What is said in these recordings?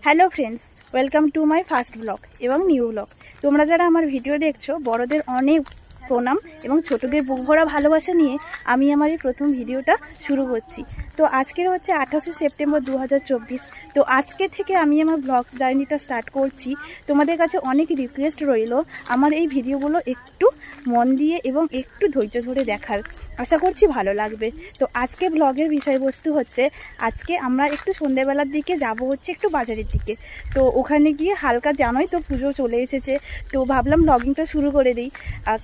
Hello friends, welcome to my first blog এবং new blog. তোমরা যারা আমার ভিডিও দেখছো, বড়দের অনেক প্রণাম এবং ছোটদের বুক ভরা ভালোবাসা নিয়ে আমি আমার এই প্রথম ভিডিওটা শুরু করছি। তো আজকের হচ্ছে 28শে সেপ্টেম্বর 2024। তো আজকে থেকে আমি আমার ব্লগ জার্নিটা স্টার্ট করছি। তোমাদের কাছে অনেক রিকোয়েস্ট রইল আমার এই ভিডিওগুলো একটু মন দিয়ে এবং একটু ধৈর্য ধরে দেখার। আশা করছি ভালো লাগবে। তো আজকে ব্লগের বিষয়বস্তু হচ্ছে, আজকে আমরা একটু সন্ধ্যেবেলার দিকে যাব হচ্ছে একটু বাজারের দিকে। তো ওখানে গিয়ে হালকা, জানোই তো পুজো চলে এসেছে, তো ভাবলাম ব্লগিংটা শুরু করে দিই,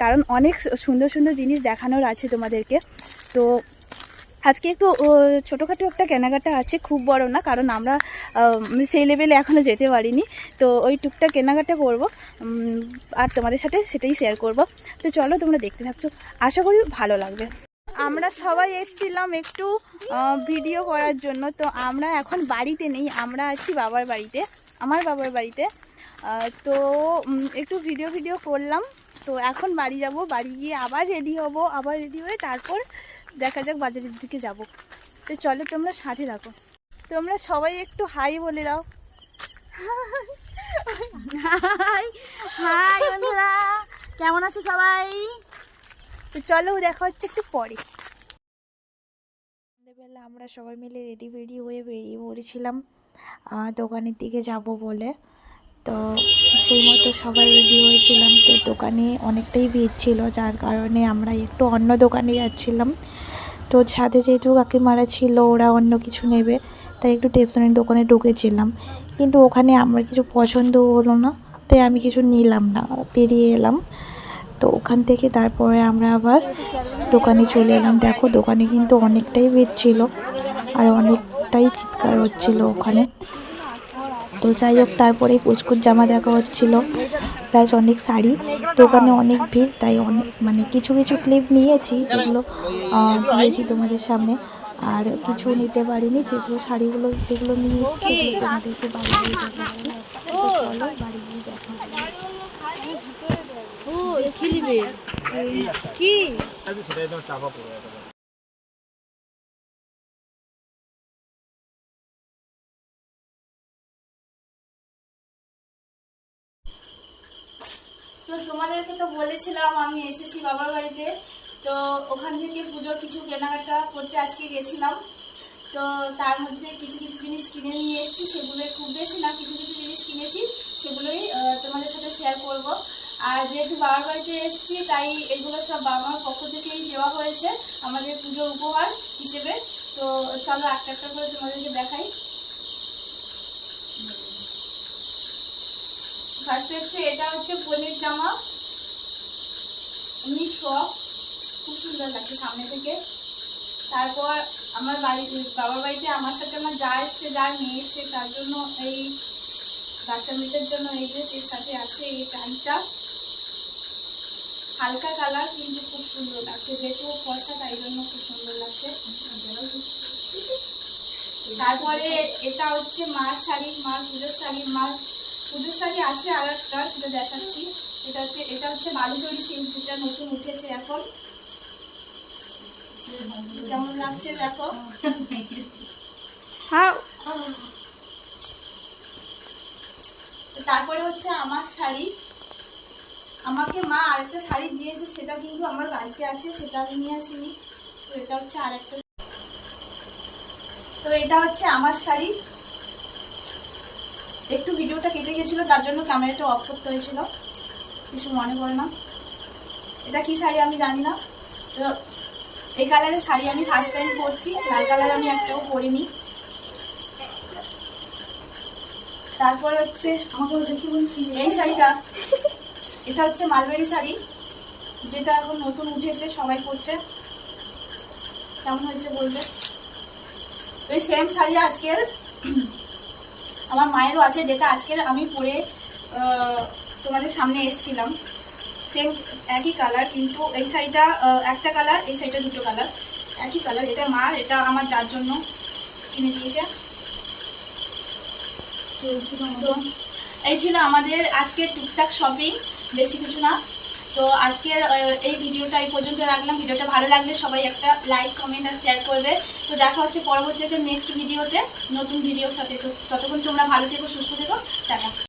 কারণ অনেক সুন্দর সুন্দর জিনিস দেখানোর আছে তোমাদেরকে। তো আজকে একটু ছোটোখাটো একটা কেনাকাটা আছে, খুব বড় না, কারণ আমরা সেই লেভেলে এখনও যেতে পারিনি। তো ওই টুকটাক কেনাকাটা করব আর তোমাদের সাথে সেটাই শেয়ার করব। তো চলো, তোমরা দেখতে থাকছো, আশা করি ভালো লাগবে। আমরা সবাই এসেছিলাম একটু ভিডিও করার জন্য। তো আমরা এখন বাড়িতে নেই, আমরা আছি বাবার বাড়িতে, আমার বাবার বাড়িতে। তো একটু ভিডিও করলাম। তো এখন বাড়ি যাব, বাড়ি গিয়ে আবার রেডি হব, আবার রেডি হয়ে তারপর দেখা যাক বাজারের দিকে যাব। তো চলো, তোমরা সাথে থাকো। তোমরা সবাই একটু হাই বলে দাও। হাই হাই বন্ধুরা, কেমন আছো সবাই? তো চলো, দেখা হচ্ছে একটু পরে। সন্ধ্যেবেলা আমরা সবাই মিলে রেডি হয়ে বেরিয়ে পড়েছিলাম দোকানের দিকে যাব বলে। তো সেই মতো সবাই রেডি হয়েছিলাম। তো দোকানে অনেকটাই ভিড় ছিল, যার কারণে আমরা একটু অন্য দোকানে যাচ্ছিলাম। তো সাথে যেহেতু কাকিমারা ছিল, ওরা অন্য কিছু নেবে, তাই একটু স্টেশনারি দোকানে ঢুকেছিলাম। কিন্তু ওখানে আমার কিছু পছন্দ হলো না, তাই আমি কিছু নিলাম না, বেরিয়ে এলাম। তো ওখান থেকে তারপরে আমরা আবার দোকানে চলে এলাম। দেখো, দোকানে কিন্তু অনেকটাই ভিড় ছিল আর অনেকটাই চিৎকার হচ্ছিল ওখানে। তো যাই হোক, তারপরে পুচকুর জামা দেখা হচ্ছিল, প্লাস অনেক শাড়ি। দোকানে অনেক ভিড়, তাই অনেক কিছু ক্লিপ নিয়েছি, যেগুলো দিয়েছি তোমাদের সামনে। আর কিছু নিতে পারিনি, যেগুলো নিয়েছি সেগুলো তোমাদেরকে বাড়ি গিয়ে দেখাচ্ছি। তো চলো, বাড়ি গিয়ে দেখা হচ্ছে। তো তোমাদেরকে তো বলেছিলাম আমি এসেছি বাবার বাড়িতে। তো ওখান থেকে পুজোর কিছু কেনাকাটা করতে আজকে গেছিলাম। তো তার মধ্যে কিছু জিনিস কিনে নিয়ে এসেছি, সেগুলো খুব বেশি না, কিছু জিনিস কিনেছি, সেগুলোই তোমাদের সাথে শেয়ার করব। আর যেহেতু বাবার বাড়িতে এসেছি, তাই এগুলো সব বাবা মার পক্ষ থেকেই দেওয়া হয়েছে আমাদের পুজোর উপহার হিসেবে। তো চলো, একটা একটা করে তোমাদেরকে দেখাই। ফার্স্টে হচ্ছে, এটা হচ্ছে বোনের জামা, এমনি ফ্রক, খুব সুন্দর লাগছে সামনে থেকে। তারপর আমার বাবার বাড়িতে আমার সাথে আমার যা এসছে, যার মেয়ে এসছে, তার জন্য এই বাচ্চা মেয়েদের জন্য এই ড্রেস, এর সাথে আছে এই প্যান্টটা, হালকা কালার কিন্তু খুব সুন্দর লাগছে, যেহেতু ফর্সা তাই জন্য খুব সুন্দর লাগছে। তারপরে এটা হচ্ছে মার শাড়ি, মার পুজোর শাড়ি আছে আর একটা, সেটা দেখাচ্ছি। এটা হচ্ছে বালুচরি সিল্ক, যেটা নতুন উঠেছে এখন। কেমন লাগছে দেখো। তারপরে হচ্ছে আমার শাড়ি, আমাকে মা আরেকটা শাড়ি দিয়েছে, সেটা কিন্তু আমার বাড়িতে আছে, সেটা আমি নিয়ে আসিনি। তো এটা হচ্ছে আরেকটা। তো এটা হচ্ছে আমার শাড়ি। একটু ভিডিওটা কেটে গেছিল, যার জন্য ক্যামেরাটা অফ করতে হয়েছিল, কিছু মনে পড়ে না। এটা কি শাড়ি আমি জানি না। তো এই কালারের শাড়ি আমি ফার্স্ট টাইম পরছি, লাল কালার আমি একটাও পরিনি। তারপর হচ্ছে এই শাড়িটা, এটা হচ্ছে মালবেরি শাড়ি, যেটা এখন নতুন উঠেছে, সবাই পরছে। কেমন হয়েছে বলবে। ওই সেম শাড়ি আজকের আমার মায়েরও আছে, যেটা আজকের আমি পরে তোমাদের সামনে এসেছিলাম। সেম একই কালার, কিন্তু এই শাড়িটা একটা কালার, এই শাড়িটা দুটো কালার, একই কালার। এটা মার, এটা আমার যার জন্য কিনে দিয়েছে। তো এই ছিল আমাদের আজকে টুকটাক শপিং, বেশি কিছু না। তো তো আজকের এই ভিডিওটা এই পর্যন্ত রাখলাম। ভিডিওটা ভালো লাগলে সবাই একটা লাইক, কমেন্ট আর শেয়ার করবে। তো দেখা হচ্ছে পরবর্তীতে নেক্সট ভিডিওতে নতুন ভিডিওর সাথে। তো ততক্ষণ তোমরা ভালো থেকো, সুস্থ থেকো, টাটা।